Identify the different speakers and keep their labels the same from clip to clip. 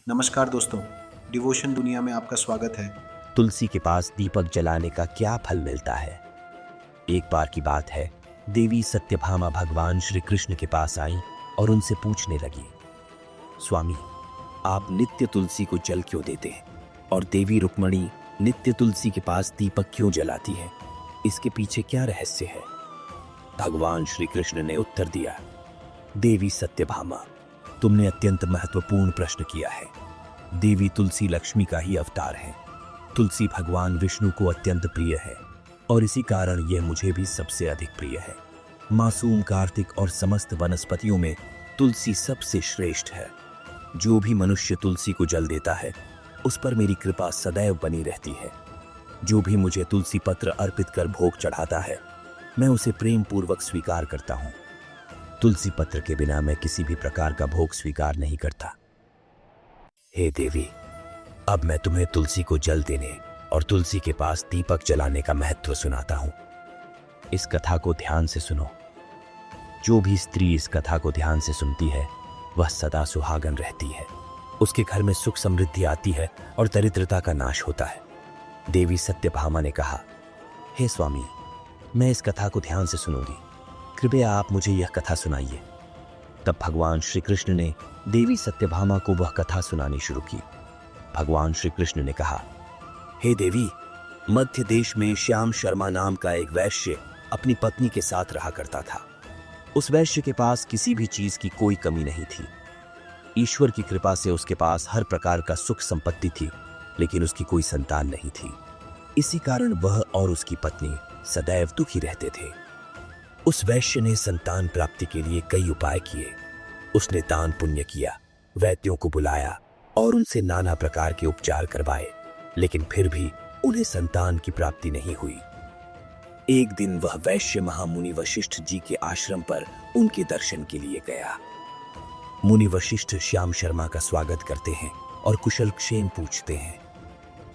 Speaker 1: नमस्कार दोस्तों, डिवोशन दुनिया में आपका स्वागत है।
Speaker 2: तुलसी के पास दीपक जलाने का क्या फल मिलता है। एक बार की बात है, देवी सत्यभामा भगवान श्री कृष्ण के पास आई और उनसे पूछने लगी, स्वामी, आप नित्य तुलसी को जल क्यों देते हैं और देवी रुक्मणी नित्य तुलसी के पास दीपक क्यों जलाती है? इसके पीछे क्या रहस्य है? भगवान श्री कृष्ण ने उत्तर दिया, देवी सत्यभामा, तुमने अत्यंत महत्वपूर्ण प्रश्न किया है। देवी तुलसी लक्ष्मी का ही अवतार है। तुलसी भगवान विष्णु को अत्यंत प्रिय है और इसी कारण यह मुझे भी सबसे अधिक प्रिय है। मासूम, कार्तिक और समस्त वनस्पतियों में तुलसी सबसे श्रेष्ठ है। जो भी मनुष्य तुलसी को जल देता है, उस पर मेरी कृपा सदैव बनी रहती है। जो भी मुझे तुलसी पत्र अर्पित कर भोग चढ़ाता है, मैं उसे प्रेम पूर्वक स्वीकार करता हूँ। तुलसी पत्र के बिना मैं किसी भी प्रकार का भोग स्वीकार नहीं करता। हे देवी, अब मैं तुम्हें तुलसी को जल देने और तुलसी के पास दीपक जलाने का महत्व सुनाता हूं। इस कथा को ध्यान से सुनो। जो भी स्त्री इस कथा को ध्यान से सुनती है, वह सदा सुहागन रहती है। उसके घर में सुख समृद्धि आती है और दरिद्रता का नाश होता है। देवी सत्यभामा ने कहा, हे स्वामी, मैं इस कथा को ध्यान से सुनूंगी। कृपया आप मुझे यह कथा सुनाइए। तब भगवान श्री कृष्ण ने देवी सत्यभामा को वह कथा सुनानी शुरू की। भगवान श्री कृष्ण ने कहा, हे देवी, मध्य देश में श्याम शर्मा नाम का एक वैश्य अपनी पत्नी के साथ रहा करता था। उस वैश्य के पास किसी भी चीज की कोई कमी नहीं थी। ईश्वर की कृपा से उसके पास हर प्रकार का सुख संपत्ति थी, लेकिन उसकी कोई संतान नहीं थी। इसी कारण वह और उसकी पत्नी सदैव दुखी रहते थे। उस वैश्य ने संतान प्राप्ति के लिए कई उपाय किए। उसने दान पुण्य किया, वैद्यों को बुलाया और उनसे नाना प्रकार के उपचार करवाए, लेकिन फिर भी उन्हें संतान की प्राप्ति नहीं हुई। एक दिन वह वैश्य महामुनि वशिष्ठ जी के आश्रम पर उनके दर्शन के लिए गया। मुनि वशिष्ठ श्याम शर्मा का स्वागत करते हैं और कुशल क्षेम पूछते हैं।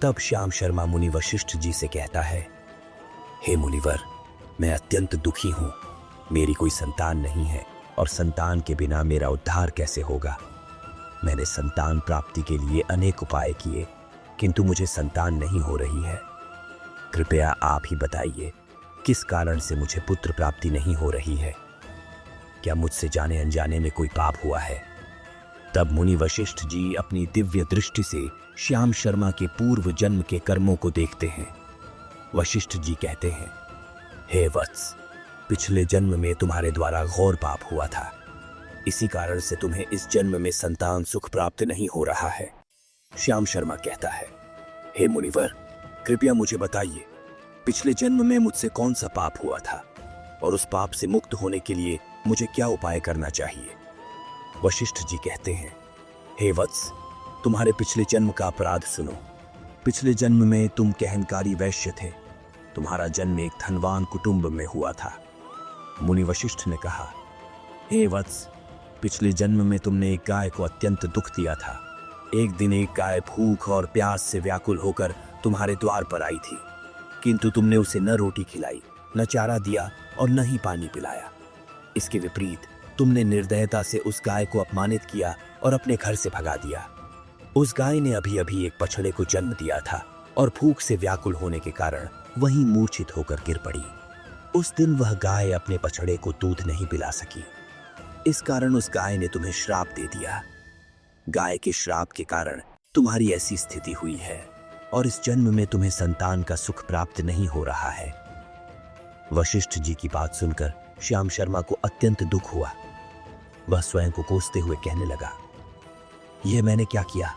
Speaker 2: तब श्याम शर्मा मुनि वशिष्ठ जी से कहता है, हे मुनिवर, मैं अत्यंत दुखी हूं। मेरी कोई संतान नहीं है और संतान के बिना मेरा उद्धार कैसे होगा? मैंने संतान प्राप्ति के लिए अनेक उपाय किए, किंतु मुझे संतान नहीं हो रही है। कृपया आप ही बताइए, किस कारण से मुझे पुत्र प्राप्ति नहीं हो रही है? क्या मुझसे जाने अनजाने में कोई पाप हुआ है? तब मुनि वशिष्ठ जी अपनी दिव्य दृष्टि से श्याम शर्मा के पूर्व जन्म के कर्मों को देखते हैं। वशिष्ठ जी कहते हैं, हे वत्स, पिछले जन्म में तुम्हारे द्वारा घोर पाप हुआ था। इसी कारण से तुम्हें इस जन्म में संतान सुख प्राप्त नहीं हो रहा है। श्याम शर्मा कहता है, हे मुनिवर, कृपया मुझे बताइए, पिछले जन्म में मुझसे कौन सा पाप हुआ था और उस पाप से मुक्त होने के लिए मुझे क्या उपाय करना चाहिए? वशिष्ठ जी कहते हैं, हे वत्स, तुम्हारे पिछले जन्म का अपराध सुनो। पिछले जन्म में तुम कहनकारी वैश्य थे। तुम्हारा जन्म एक धनवान कुटुंब में हुआ था। मुनि वशिष्ठ ने कहा, हे वत्स, पिछले जन्म में तुमने एक गाय को अत्यंत दुख दिया था। एक दिन एक गाय भूख और प्यास से व्याकुल होकर तुम्हारे द्वार पर आई थी, किंतु तुमने उसे न रोटी खिलाई, न चारा दिया और न ही पानी पिलाया। इसके विपरीत तुमने निर्दयता से उस गाय को अपमानित किया और अपने घर से भगा दिया। उस गाय ने अभी अभी एक बछड़े को जन्म दिया था और भूख से व्याकुल होने के कारण वहीं मूर्छित होकर गिर पड़ी। उस दिन वह गाय अपने बछड़े को दूध नहीं पिला सकी। इस कारण उस गाय ने तुम्हें श्राप दे दिया। गाय के श्राप के कारण तुम्हारी ऐसी स्थिति हुई है और इस जन्म में तुम्हें संतान का सुख प्राप्त नहीं हो रहा है। वशिष्ठ जी की बात सुनकर श्याम शर्मा को अत्यंत दुख हुआ। वह स्वयं को कोसते हुए कहने लगा, यह मैंने क्या किया?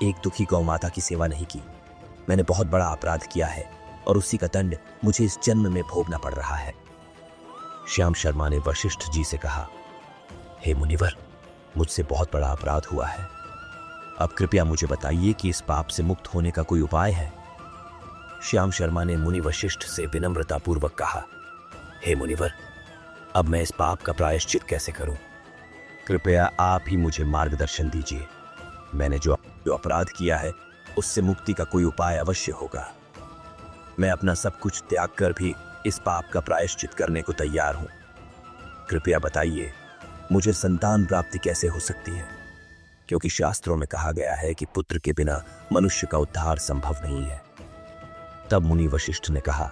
Speaker 2: एक दुखी गौ माता की सेवा नहीं की। मैंने बहुत बड़ा अपराध किया है और उसी का दंड मुझे इस जन्म में भोगना पड़ रहा है। श्याम शर्मा ने वशिष्ठ जी से कहा, हे मुनिवर, मुझसे बहुत बड़ा अपराध हुआ है। अब कृपया मुझे बताइए कि इस पाप से मुक्त होने का कोई उपाय है? श्याम शर्मा ने मुनि वशिष्ठ से विनम्रतापूर्वक कहा, हे मुनिवर, अब मैं इस पाप का प्रायश्चित कैसे करूं? कृपया आप ही मुझे मार्गदर्शन दीजिए। मैंने जो अपराध किया है, उससे मुक्ति का कोई उपाय अवश्य होगा। मैं अपना सब कुछ त्याग कर भी इस पाप का प्रायश्चित करने को तैयार हूं। कृपया बताइए, मुझे संतान प्राप्ति कैसे हो सकती है? क्योंकि शास्त्रों में कहा गया है कि पुत्र के बिना मनुष्य का उद्धार संभव नहीं है। तब मुनि वशिष्ठ ने कहा,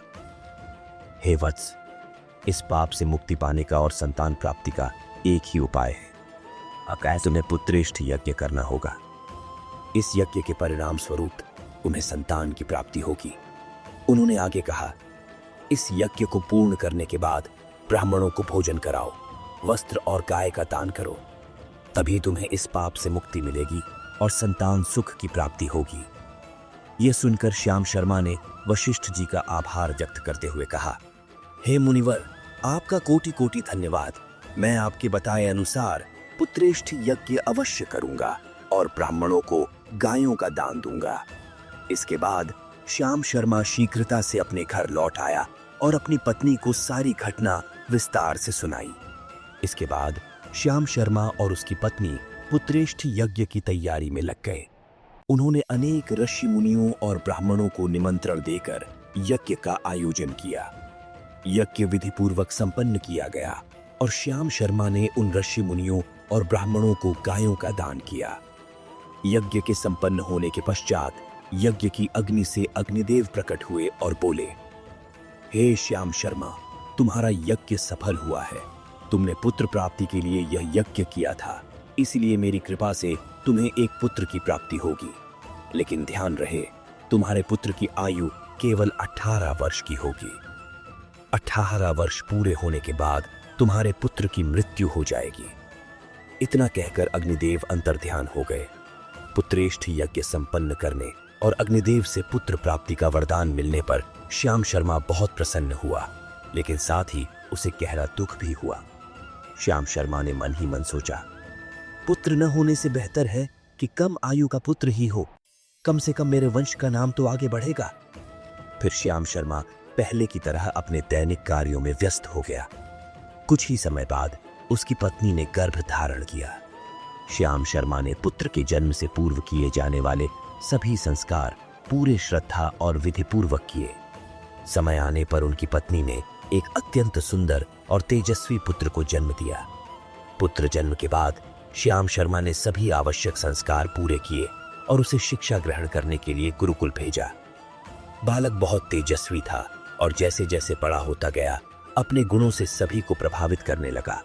Speaker 2: हे वत्स, इस पाप से मुक्ति पाने का और संतान प्राप्ति का एक ही उपाय है। अतः तुम्हें पुत्रेष्ठ यज्ञ करना होगा। इस यज्ञ के परिणाम स्वरूप तुम्हें संतान की प्राप्ति होगी। उन्होंने आगे कहा, इस यज्ञ को पूर्ण करने के बाद ब्राह्मणों को भोजन कराओ, वस्त्र और गाय का दान करो, तभी तुम्हें इस पाप से मुक्ति मिलेगी और संतान सुख की प्राप्ति होगी। यह सुनकर श्याम शर्मा ने वशिष्ठ जी का आभार व्यक्त करते हुए कहा, हे मुनिवर, आपका कोटि कोटि धन्यवाद। मैं आपके बताए अनुसार पुत्रेष्ठ यज्ञ अवश्य करूंगा और ब्राह्मणों को गायों का दान दूंगा। इसके बाद श्याम शर्मा शीघ्रता से अपने घर लौट आया और अपनी पत्नी को सारी घटना विस्तार से सुनाई। इसके बाद श्याम शर्मा और उसकी पत्नी पुत्रेष्ठ यज्ञ की तैयारी में लग गए। उन्होंने अनेक ऋषि मुनियों और ब्राह्मणों को निमंत्रण देकर यज्ञ का आयोजन किया। यज्ञ विधि पूर्वक संपन्न किया गया और श्याम शर्मा ने उन ऋषि मुनियों और ब्राह्मणों को गायों का दान किया। यज्ञ के संपन्न होने के पश्चात यज्ञ की अग्नि से अग्निदेव प्रकट हुए और बोले, हे श्याम शर्मा, तुम्हारा यज्ञ सफल हुआ है। तुमने पुत्र प्राप्ति के लिए यह यज्ञ किया था, इसलिए मेरी कृपा से तुम्हें एक पुत्र की प्राप्ति होगी। लेकिन ध्यान रहे, तुम्हारे पुत्र की आयु केवल 18 वर्ष की होगी। 18 वर्ष पूरे होने के बाद तुम्हारे पुत्र की मृत्यु हो जाएगी। इतना कहकर अग्निदेव अंतर्ध्यान हो गए। पुत्रेष्ठ यज्ञ संपन्न करने और अग्निदेव से पुत्र प्राप्ति का वरदान मिलने पर श्याम शर्मा बहुत प्रसन्न हुआ, लेकिन साथ ही उसे गहरा दुख भी हुआ। श्याम शर्मा ने मन ही मन सोचा, पुत्र न होने से बेहतर है कि कम आयु का पुत्र ही हो। कम से कम मेरे वंश का नाम तो आगे बढ़ेगा। फिर श्याम शर्मा पहले की तरह अपने दैनिक कार्यों में व्यस्त हो गया। कुछ ही समय बाद उसकी पत्नी ने गर्भ धारण किया। श्याम शर्मा ने पुत्र के जन्म से पूर्व किए जाने वाले सभी संस्कार पूरे श्रद्धा और विधि पूर्वक किए। समय आने पर उनकी पत्नी ने एक अत्यंत सुंदर और तेजस्वी पुत्र को जन्म दिया। पुत्र जन्म के बाद श्याम शर्मा ने सभी आवश्यक संस्कार पूरे किए और उसे शिक्षा ग्रहण करने के लिए गुरुकुल भेजा। बालक बहुत तेजस्वी था और जैसे जैसे बड़ा होता गया अपने गुणों से सभी को प्रभावित करने लगा।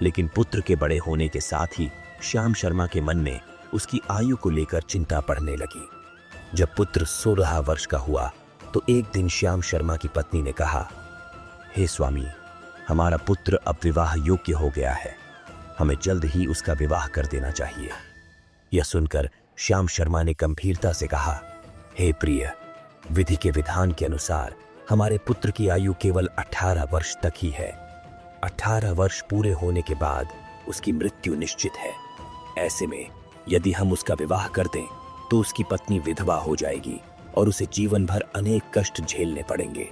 Speaker 2: लेकिन पुत्र के बड़े होने के साथ ही श्याम शर्मा के मन में उसकी आयु को लेकर चिंता बढ़ने लगी। जब पुत्र 16 वर्ष का हुआ तो एक दिन श्याम शर्मा की पत्नी ने कहा, हे स्वामी, हमारा पुत्र अब विवाह योग्य हो गया है, हमें जल्द ही उसका विवाह कर देना चाहिए। यह सुनकर श्याम शर्मा ने गंभीरता से कहा, हे प्रिय, विधि के विधान के अनुसार हमारे पुत्र की आयु केवल 18 वर्ष तक ही है। 18 वर्ष पूरे होने के बाद उसकी मृत्यु निश्चित है। ऐसे में यदि हम उसका विवाह कर दें तो उसकी पत्नी विधवा हो जाएगी और उसे जीवन भर अनेक कष्ट झेलने पड़ेंगे।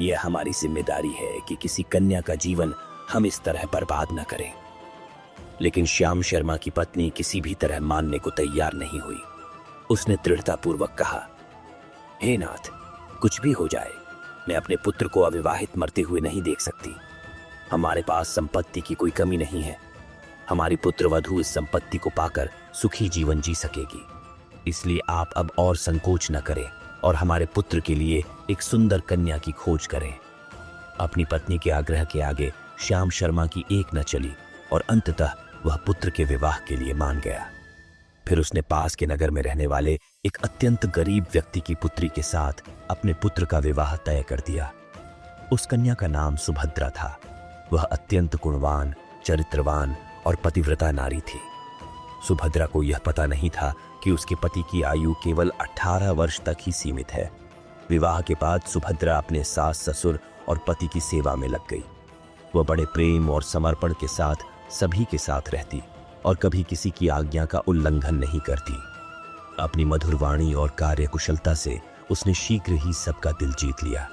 Speaker 2: यह हमारी जिम्मेदारी है कि किसी कन्या का जीवन हम इस तरह बर्बाद न करें। लेकिन श्याम शर्मा की पत्नी किसी भी तरह मानने को तैयार नहीं हुई। उसने दृढ़तापूर्वक कहा, हे नाथ, कुछ भी हो जाए, मैं अपने पुत्र को अविवाहित मरते हुए नहीं देख सकती। हमारे पास संपत्ति की कोई कमी नहीं है। हमारी पुत्र वधू इस संपत्ति को पाकर सुखी जीवन जी सकेगी। इसलिए आप अब और संकोच न करें और हमारे पुत्र के लिए एक सुंदर कन्या की खोज करें। अपनी पत्नी के आग्रह के आगे श्याम शर्मा की एक न चली और अंततः वह पुत्र के विवाह के लिए मान गया। फिर उसने पास के नगर में रहने वाले एक अत्यंत गरीब व्यक्ति की पुत्री के साथ अपने पुत्र का विवाह तय कर दिया। उस कन्या का नाम सुभद्रा था। वह अत्यंत गुणवान, चरित्रवान और पतिव्रता नारी थी। सुभद्रा को यह पता नहीं था कि उसके पति की आयु केवल 18 वर्ष तक ही सीमित है। विवाह के बाद सुभद्रा अपने सास ससुर और पति की सेवा में लग गई। वह बड़े प्रेम और समर्पण के साथ सभी के साथ रहती और कभी किसी की आज्ञा का उल्लंघन नहीं करती। अपनी मधुर वाणी और कार्यकुशलता से उसने शीघ्र ही सबका दिल जीत लिया।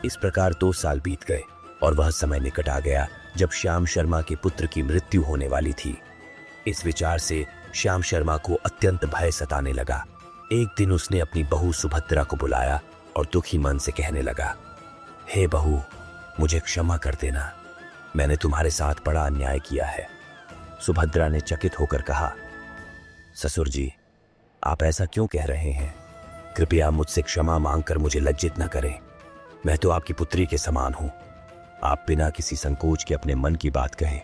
Speaker 2: इस प्रकार 2 साल बीत गए और वह समय निकट आ गया जब श्याम शर्मा के पुत्र की मृत्यु होने वाली थी। इस विचार से श्याम शर्मा को अत्यंत भय सताने लगा। एक दिन उसने अपनी बहू सुभद्रा को बुलाया और दुखी मन से कहने लगा, हे बहू, मुझे क्षमा कर देना, मैंने तुम्हारे साथ बड़ा अन्याय किया है। सुभद्रा ने चकित होकर कहा, ससुर जी, आप ऐसा क्यों कह रहे हैं? कृपया मुझसे क्षमा मांगकर मुझे लज्जित न करें। मैं तो आपकी पुत्री के समान हूं। आप बिना किसी संकोच के अपने मन की बात कहें।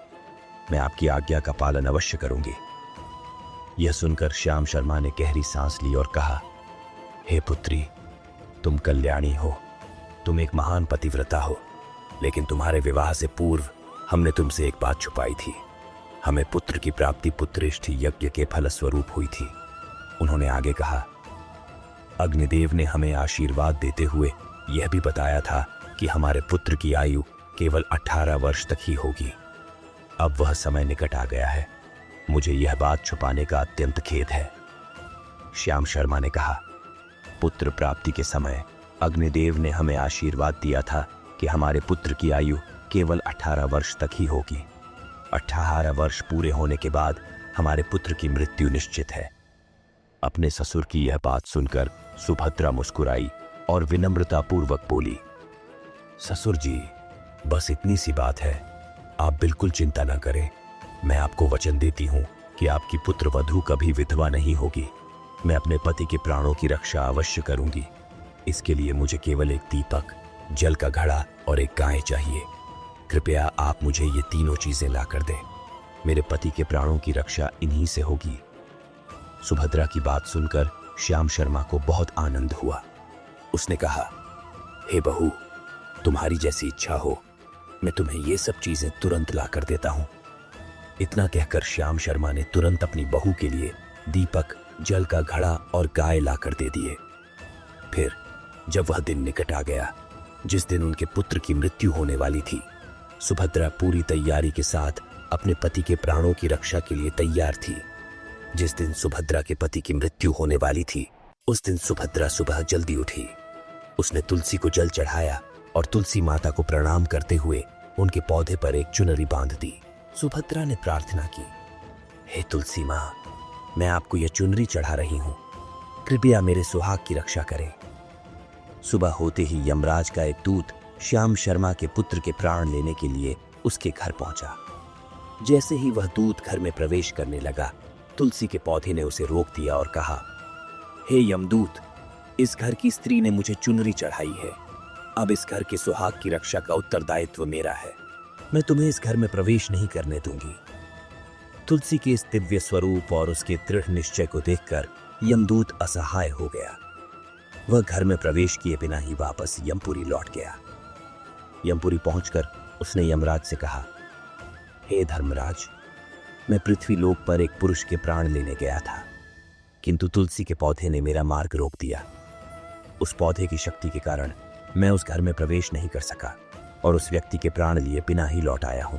Speaker 2: मैं आपकी आज्ञा का पालन अवश्य करूंगी। यह सुनकर श्याम शर्मा ने गहरी सांस ली और कहा, हे पुत्री, तुम कल्याणी हो, तुम एक महान पतिव्रता हो, लेकिन तुम्हारे विवाह से पूर्व हमने तुमसे एक बात छुपाई थी। हमें पुत्र की प्राप्ति पुत्रेष्ठ यज्ञ के फलस्वरूप हुई थी। उन्होंने आगे कहा, अग्निदेव ने हमें आशीर्वाद देते हुए यह भी बताया था कि हमारे पुत्र की आयु केवल 18 वर्ष तक ही होगी। अब वह समय निकट आ गया है। मुझे यह बात छुपाने का अत्यंत खेद है। श्याम शर्मा ने कहा, पुत्र प्राप्ति के समय अग्निदेव ने हमें आशीर्वाद दिया था कि हमारे पुत्र की आयु केवल 18 वर्ष तक ही होगी। 18 वर्ष पूरे होने के बाद हमारे पुत्र की मृत्यु निश्चित है। अपने ससुर की यह बात सुनकर सुभद्रा मुस्कुराई और विनम्रता पूर्वक बोली, ससुर जी, बस इतनी सी बात है, आप बिल्कुल चिंता न करें। मैं आपको वचन देती हूं कि आपकी पुत्र वधू कभी विधवा नहीं होगी। मैं अपने पति के प्राणों की रक्षा अवश्य करूंगी। इसके लिए मुझे केवल एक दीपक, जल का घड़ा और एक गाय चाहिए। कृपया आप मुझे ये तीनों चीजें लाकर दें। मेरे पति के प्राणों की रक्षा इन्हीं से होगी। सुभद्रा की बात सुनकर श्याम शर्मा को बहुत आनंद हुआ। उसने कहा, हे बहू, तुम्हारी जैसी इच्छा हो, मैं तुम्हें ये सब चीजें तुरंत लाकर देता हूं। इतना कहकर श्याम शर्मा ने तुरंत अपनी बहू के लिए दीपक, जल का घड़ा और गाय लाकर दे दिए। फिर जब वह दिन निकट आ गया जिस दिन उनके पुत्र की मृत्यु होने वाली थी, सुभद्रा पूरी तैयारी के साथ अपने पति के प्राणों की रक्षा के लिए तैयार थी। जिस दिन सुभद्रा के पति की मृत्यु होने वाली थी, उस दिन सुभद्रा सुबह जल्दी उठी। उसने तुलसी को जल चढ़ाया और तुलसी माता को प्रणाम करते हुए उनके पौधे पर एक चुनरी बांध दी। सुभद्रा ने प्रार्थना की, हे तुलसी मां, मैं आपको यह चुनरी चढ़ा रही हूं, कृपया मेरे सुहाग की रक्षा करें। सुबह होते ही यमराज का एक दूत श्याम शर्मा के पुत्र के प्राण लेने के लिए उसके घर पहुंचा। जैसे ही वह दूत घर में प्रवेश करने लगा, तुलसी के पौधे ने उसे रोक दिया और कहा, हे यमदूत, इस घर की स्त्री ने मुझे चुनरी चढ़ाई है। अब इस घर के सुहाग की रक्षा का उत्तरदायित्व मेरा है। मैं तुम्हें इस घर में प्रवेश नहीं करने दूंगी। तुलसी के इस दिव्य स्वरूप और उसके दृढ़ निश्चय को देखकर यमदूत असहाय हो गया। वह घर में प्रवेश किए बिना ही वापस यमपुरी लौट गया। यमपुरी पहुंचकर उसने यमराज से कहा, हे धर्मराज, मैं पृथ्वी लोक पर एक पुरुष के प्राण लेने गया था, किंतु तुलसी के पौधे ने मेरा मार्ग रोक दिया। उस पौधे की शक्ति के कारण मैं उस घर में प्रवेश नहीं कर सका और उस व्यक्ति के प्राण लिए बिना ही लौट आया हूं।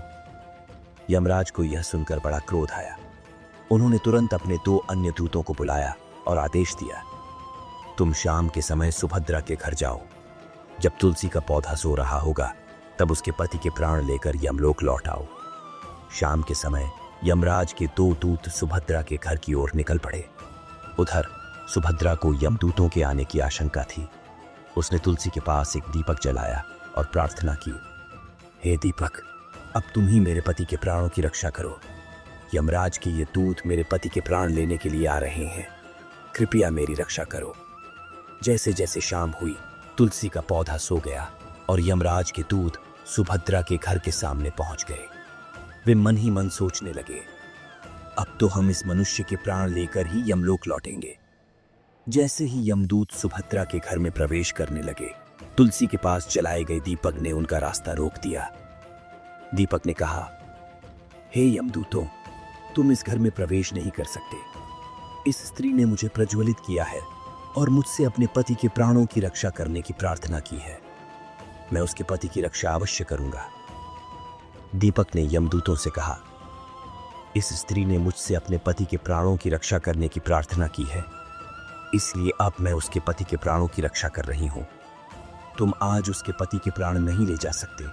Speaker 2: यमराज को यह सुनकर बड़ा क्रोध आया। उन्होंने तुरंत अपने 2 अन्य दूतों को बुलाया और आदेश दिया, तुम शाम के समय सुभद्रा के घर जाओ। जब तुलसी का पौधा सो रहा होगा, तब उसके पति के प्राण लेकर यमलोक लौट आओ। शाम के समय यमराज के 2 दूत सुभद्रा के घर की ओर निकल पड़े। उधर सुभद्रा को यमदूतों के आने की आशंका थी। उसने तुलसी के पास एक दीपक जलाया और प्रार्थना की, हे दीपक, अब तुम ही मेरे पति के प्राणों की रक्षा करो। यमराज के ये दूत मेरे पति के प्राण लेने के लिए आ रहे हैं, कृपया मेरी रक्षा करो। जैसे जैसे शाम हुई, तुलसी का पौधा सो गया और यमराज के दूत सुभद्रा के घर के सामने पहुंच गए। वे मन ही मन सोचने लगे, अब तो हम इस मनुष्य के प्राण लेकर ही यमलोक लौटेंगे। जैसे ही यमदूत सुभद्रा के घर में प्रवेश करने लगे, तुलसी के पास जलाए गए दीपक ने उनका रास्ता रोक दिया। दीपक ने कहा, हे यमदूतों, तुम इस घर में प्रवेश नहीं कर सकते। इस स्त्री ने मुझे प्रज्वलित किया है और मुझसे अपने पति के प्राणों की रक्षा करने की प्रार्थना की है। मैं उसके पति की रक्षा अवश्य करूंगा। दीपक ने यमदूतों से कहा, इस स्त्री ने मुझसे अपने पति के प्राणों की रक्षा करने की प्रार्थना की है, इसलिए अब मैं उसके पति के प्राणों की रक्षा कर रही हूं। तुम आज उसके पति के प्राण नहीं ले जा सकते।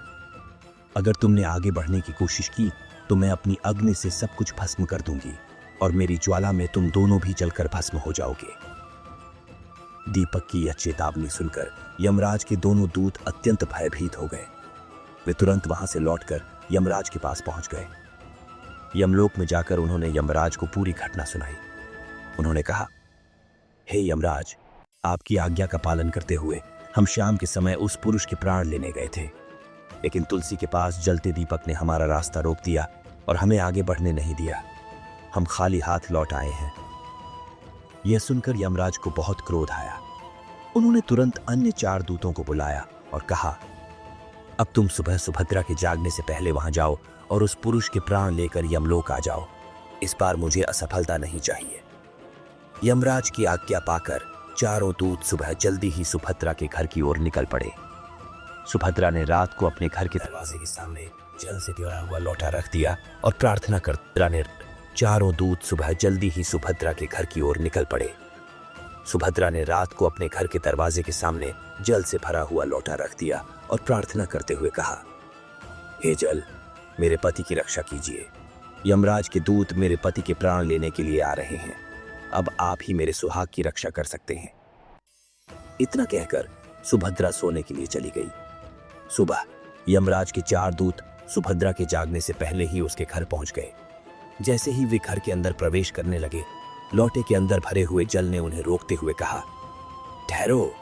Speaker 2: अगर तुमने आगे बढ़ने की कोशिश की तो मैं अपनी अग्नि से सब कुछ भस्म कर दूंगी और मेरी ज्वाला में तुम दोनों भी जलकर भस्म हो जाओगे। दीपक की यह चेतावनी सुनकर यमराज के दोनों दूत अत्यंत भयभीत हो गए। वे तुरंत वहां से लौटकर यमराज के पास पहुंच गए। यमलोक में जाकर उन्होंने यमराज को पूरी घटना सुनाई। उन्होंने कहा, हे यमराज, आपकी आज्ञा का पालन करते हुए हम शाम के समय उस पुरुष के प्राण लेने गए थे, लेकिन तुलसी के पास जलते दीपक ने हमारा रास्ता रोक दिया और हमें आगे बढ़ने नहीं दिया। हम खाली हाथ लौट आए हैं। यह सुनकर यमराज को बहुत क्रोध आया। उन्होंने तुरंत अन्य 4 दूतों को बुलाया और कहा, अब तुम सुबह सुभद्रा के जागने से पहले वहां जाओ और उस पुरुष के प्राण लेकर यमलोक आ जाओ। इस बार मुझे असफलता नहीं चाहिए। यमराज की आज्ञा पाकर चारों दूत सुबह जल्दी ही सुभद्रा के घर की ओर निकल पड़े। सुभद्रा ने रात को अपने घर के दरवाजे के सामने जल से भरा हुआ लोटा रख दिया और प्रार्थना करते चारों दूत सुबह जल्दी ही सुभद्रा के घर की ओर निकल पड़े। सुभद्रा ने रात को अपने घर के दरवाजे के सामने जल से भरा हुआ लोटा रख दिया और प्रार्थना करते हुए कहा, हे जल, मेरे पति की रक्षा कीजिए। यमराज के दूत मेरे पति के प्राण लेने के लिए आ रहे हैं। अब आप ही मेरे सुहाग की रक्षा कर सकते हैं। इतना कहकर सुभद्रा सोने के लिए चली गई। सुबह यमराज के 4 दूत सुभद्रा के जागने से पहले ही उसके घर पहुंच गए। जैसे ही वे घर के अंदर प्रवेश करने लगे, लोटे के अंदर भरे हुए जल ने उन्हें रोकते हुए कहा, ठहरो,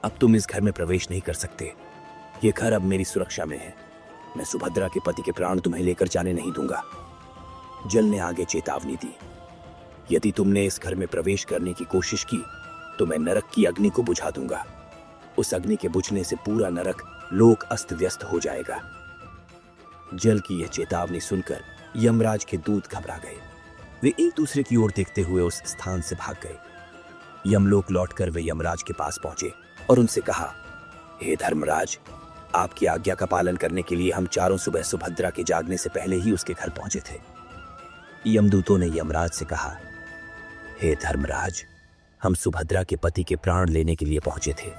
Speaker 2: अब तुम इस घर में प्रवेश नहीं कर सकते। ये घर अब मेरी सुरक्षा में है। मैं सुभद्रा के पति के प्राण तुम्हें लेकर जाने नहीं दूंगा। जल ने आगे चेतावनी दी, यदि तुमने इस घर में प्रवेश करने की कोशिश की तो मैं नरक की अग्नि को बुझा दूंगा। उस अग्नि के बुझने से पूरा नरक लोक अस्त व्यस्त हो जाएगा। जल की यह चेतावनी सुनकर यमराज के दूत घबरा गए। वे एक दूसरे की ओर देखते हुए उस स्थान से भाग गए। यमलोक लौटकर वे यमराज के पास पहुंचे और उनसे कहा, हे धर्मराज, आपकी आज्ञा का पालन करने के लिए हम चारों सुबह सुभद्रा के जागने से पहले ही उसके घर पहुंचे थे। यमदूतों ने यमराज से कहा, हे धर्मराज, हम सुभद्रा के पति के प्राण लेने के लिए पहुंचे थे,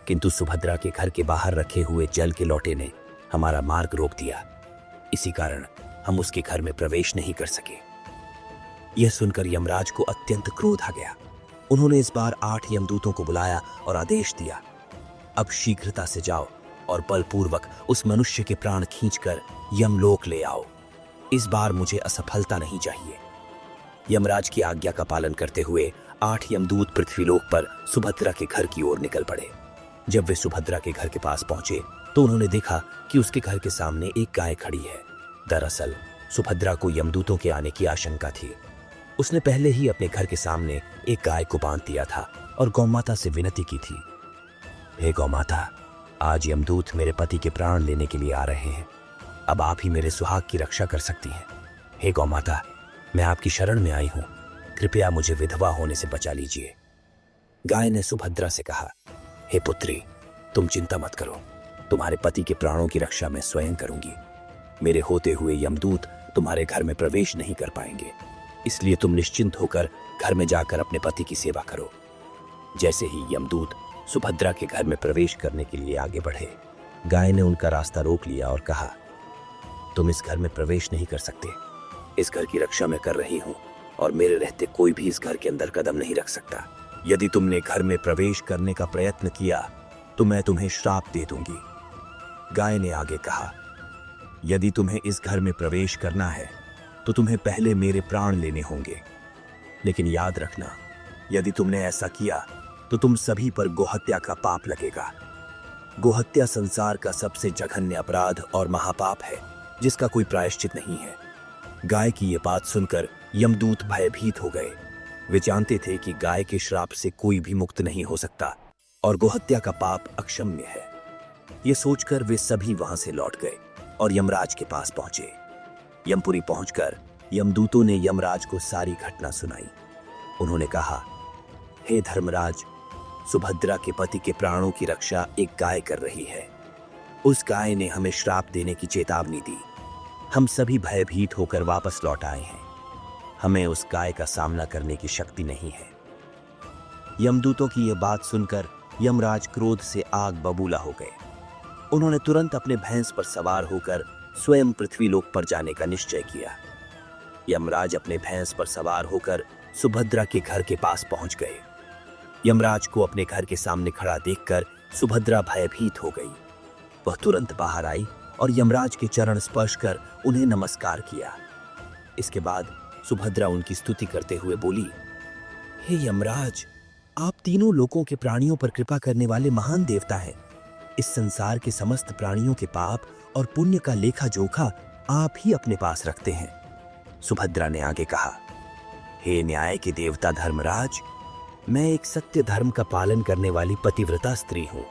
Speaker 2: किंतु सुभद्रा के घर के बाहर रखे हुए जल के लोटे ने हमारा मार्ग रोक दिया। इसी कारण हम उसके घर में प्रवेश नहीं कर सके। यह सुनकर यमराज को अत्यंत क्रोध आ गया। उन्होंने इस बार 8 यमदूतों को बुलाया और आदेश दिया, अब शीघ्रता से जाओ और बलपूर्वक उस मनुष्य के प्राण खींचकर यमलोक ले आओ। इस बार मुझे असफलता नहीं चाहिए। यमराज की आज्ञा का पालन करते हुए 8 यमदूत पृथ्वीलोक पर सुभद्रा के घर की ओर निकल पड़े। जब वे सुभद्रा के घर के पास पहुंचे तो उन्होंने देखा कि उसके घर के सामने एक गाय खड़ी है। दरअसल सुभद्रा को यमदूतों के आने की आशंका थी। उसने पहले ही अपने घर के सामने एक गाय को बांध दिया था और गौमाता से विनती की थी, हे गौमाता, आज यमदूत मेरे पति के प्राण लेने के लिए आ रहे हैं। अब आप ही मेरे सुहाग की रक्षा कर सकती हैं। हे गौमाता, मैं आपकी शरण में आई हूं, कृपया मुझे विधवा होने से बचा लीजिए। गाय ने सुभद्रा से कहा, हे पुत्री, तुम चिंता मत करो, तुम्हारे पति के प्राणों की रक्षा मैं स्वयं करूंगी। मेरे होते हुए यमदूत तुम्हारे घर में प्रवेश नहीं कर पाएंगे, इसलिए तुम निश्चिंत होकर घर में जाकर अपने पति की सेवा करो। जैसे ही यमदूत सुभद्रा के घर में प्रवेश करने के लिए आगे बढ़े, गाय ने उनका रास्ता रोक लिया और कहा, तुम इस घर में प्रवेश नहीं कर सकते। इस घर की रक्षा मैं कर रही हूं और मेरे रहते कोई भी इस घर के अंदर कदम नहीं रख सकता। यदि तुमने घर में प्रवेश करने का प्रयत्न किया तो मैं तुम्हें श्राप दे दूंगी। गाय ने आगे कहा, यदि तुम्हें इस घर में प्रवेश करना है तो तुम्हें पहले मेरे प्राण लेने होंगे, लेकिन याद रखना, यदि तुमने ऐसा किया तो तुम सभी पर गोहत्या का पाप लगेगा। गोहत्या संसार का सबसे जघन्य अपराध और महापाप है, जिसका कोई प्रायश्चित नहीं है। गाय की ये बात सुनकर यमदूत भयभीत हो गए। वे जानते थे कि गाय के श्राप से कोई भी मुक्त नहीं हो सकता और गोहत्या का पाप अक्षम्य है। ये सोचकर वे सभी वहां से लौट गए और यमराज के पास पहुंचे। यमपुरी पहुंचकर यमदूतों ने यमराज को सारी घटना सुनाई। उन्होंने कहा, हे धर्मराज, सुभद्रा के पति के प्राणों की रक्षा एक गाय कर रही है। उस गाय ने हमें श्राप देने की चेतावनी दी। हम सभी भयभीत होकर वापस लौट आए हैं। हमें उस गाय का सामना करने की शक्ति नहीं है। यमदूतों की यह बात सुनकर यमराज क्रोध से आग बबूला हो गए। उन्होंने तुरंत अपने भैंस पर सवार होकर स्वयं पृथ्वीलोक पर जाने का निश्चय किया। यमराज अपने भैंस पर सवार होकर सुभद्रा के घर के पास पहुंच गए। यमराज को अपने घर के सामने खड़ा देखकर सुभद्रा भयभीत हो गई। वह तुरंत बाहर आई और यमराज के चरण स्पर्श कर उन्हें नमस्कार किया। इसके बाद सुभद्रा उनकी स्तुति करते हुए बोली, हे यमराज, आप तीनों लोकों के प्राणियों पर कृपा करने वाले महान देवता हैं। इस संसार के समस्त प्राणियों के पाप और पुण्य का लेखा जोखा आप ही अपने पास रखते हैं। सुभद्रा ने आगे कहा, हे न्याय के देवता धर्मराज, मैं एक सत्य धर्म का पालन करने वाली पतिव्रता स्त्री हूं।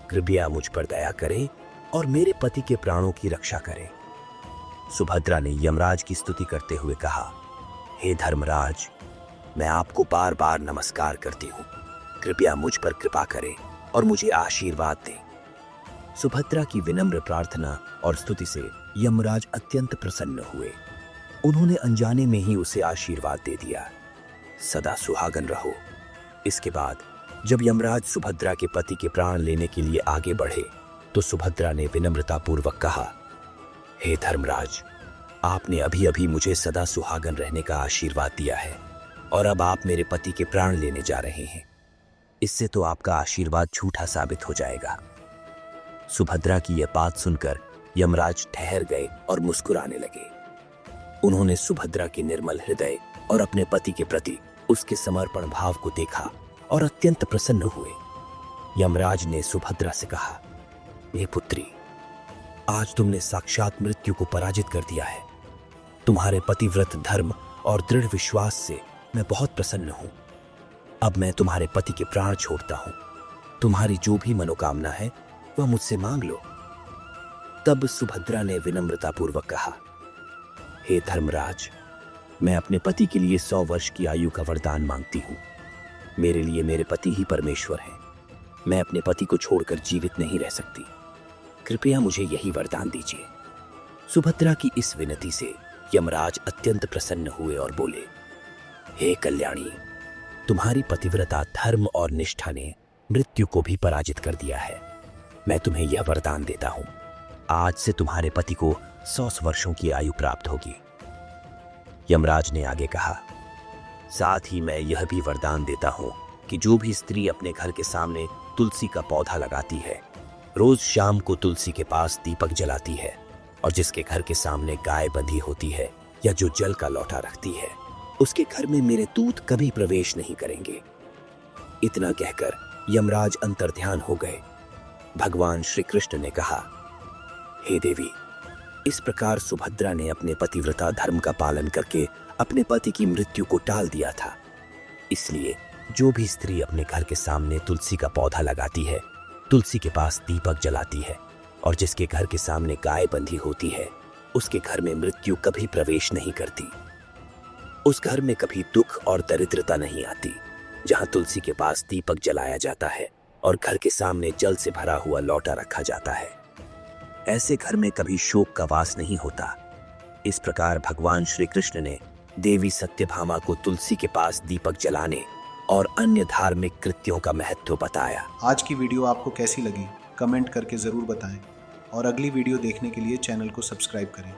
Speaker 2: कृपया मुझ पर दया करें और मेरे पति के प्राणों की रक्षा करें। सुभद्रा ने यमराज की स्तुति करते हुए कहा, हे धर्मराज, मैं आपको बार बार नमस्कार करती हूँ। कृपया मुझ पर कृपा करें और मुझे आशीर्वाद दें। सुभद्रा की विनम्र प्रार्थना और स्तुति से यमराज अत्यंत प्रसन्न हुए। उन्होंने अनजाने में ही उसे आशीर्वाद दे दिया, सदा सुहागन रहो। इसके बाद जब यमराज सुभद्रा के पति के प्राण लेने के लिए आगे बढ़े तो सुभद्रा ने विनम्रतापूर्वक कहा, हे धर्मराज, आपने अभी अभी मुझे सदा सुहागन रहने का आशीर्वाद दिया है और अब आप मेरे पति के प्राण लेने जा रहे हैं। इससे तो आपका आशीर्वाद झूठा साबित हो जाएगा। सुभद्रा की यह बात सुनकर यमराज ठहर गए और मुस्कुराने लगे। उन्होंने सुभद्रा के निर्मल हृदय और अपने पति के प्रति उसके समर्पण भाव को देखा और अत्यंत प्रसन्न हुए। यमराज ने सुभद्रा से कहा, हे पुत्री, आज तुमने साक्षात मृत्यु को पराजित कर दिया है। तुम्हारे पतिव्रत धर्म और दृढ़ विश्वास से मैं बहुत प्रसन्न हूं। अब मैं तुम्हारे पति के प्राण छोड़ता हूं। तुम्हारी जो भी मनोकामना है वह मुझसे मांग लो। तब सुभद्रा ने विनम्रतापूर्वक कहा, हे धर्मराज, मैं अपने पति के लिए 100 वर्ष की आयु का वरदान मांगती हूँ। मेरे लिए मेरे पति ही परमेश्वर हैं। मैं अपने पति को छोड़कर जीवित नहीं रह सकती। कृपया मुझे यही वरदान दीजिए। सुभद्रा की इस विनती से यमराज अत्यंत प्रसन्न हुए और बोले, हे कल्याणी, तुम्हारी पतिव्रता धर्म और निष्ठा ने मृत्यु को भी पराजित कर दिया है। मैं तुम्हें यह वरदान देता हूं, आज से तुम्हारे पति को 100 वर्षों की आयु प्राप्त होगी। यमराज ने आगे कहा, साथ ही मैं यह भी वरदान देता हूं कि जो भी स्त्री अपने घर के सामने तुलसी का पौधा लगाती है, रोज शाम को तुलसी के पास दीपक जलाती है और जिसके घर के सामने गाय बंधी होती है या जो जल का लौटा रखती है, उसके घर में मेरे दूत कभी प्रवेश नहीं करेंगे। इतना कहकर यमराज अंतर्ध्यान हो गए। भगवान श्री कृष्ण ने कहा, हे देवी, इस प्रकार सुभद्रा ने अपने पतिव्रता धर्म का पालन करके अपने पति की मृत्यु को टाल दिया था। इसलिए जो भी स्त्री अपने घर के सामने तुलसी का पौधा लगाती है, तुलसी के पास दीपक जलाती है और जिसके घर के सामने गाय बंधी होती है, उसके घर में मृत्यु कभी प्रवेश नहीं करती। उस घर में कभी दुख और दरिद्रता नहीं आती। जहां तुलसी के पास दीपक जलाया जाता है और घर के सामने जल से भरा हुआ लौटा रखा जाता है, ऐसे घर में कभी शोक का वास नहीं होता। इस प्रकार भगवान श्री कृष्ण ने देवी सत्यभामा को तुलसी के पास दीपक जलाने और अन्य धार्मिक कृत्यों का महत्व बताया।
Speaker 1: आज की वीडियो आपको कैसी लगी कमेंट करके ज़रूर बताएं और अगली वीडियो देखने के लिए चैनल को सब्सक्राइब करें।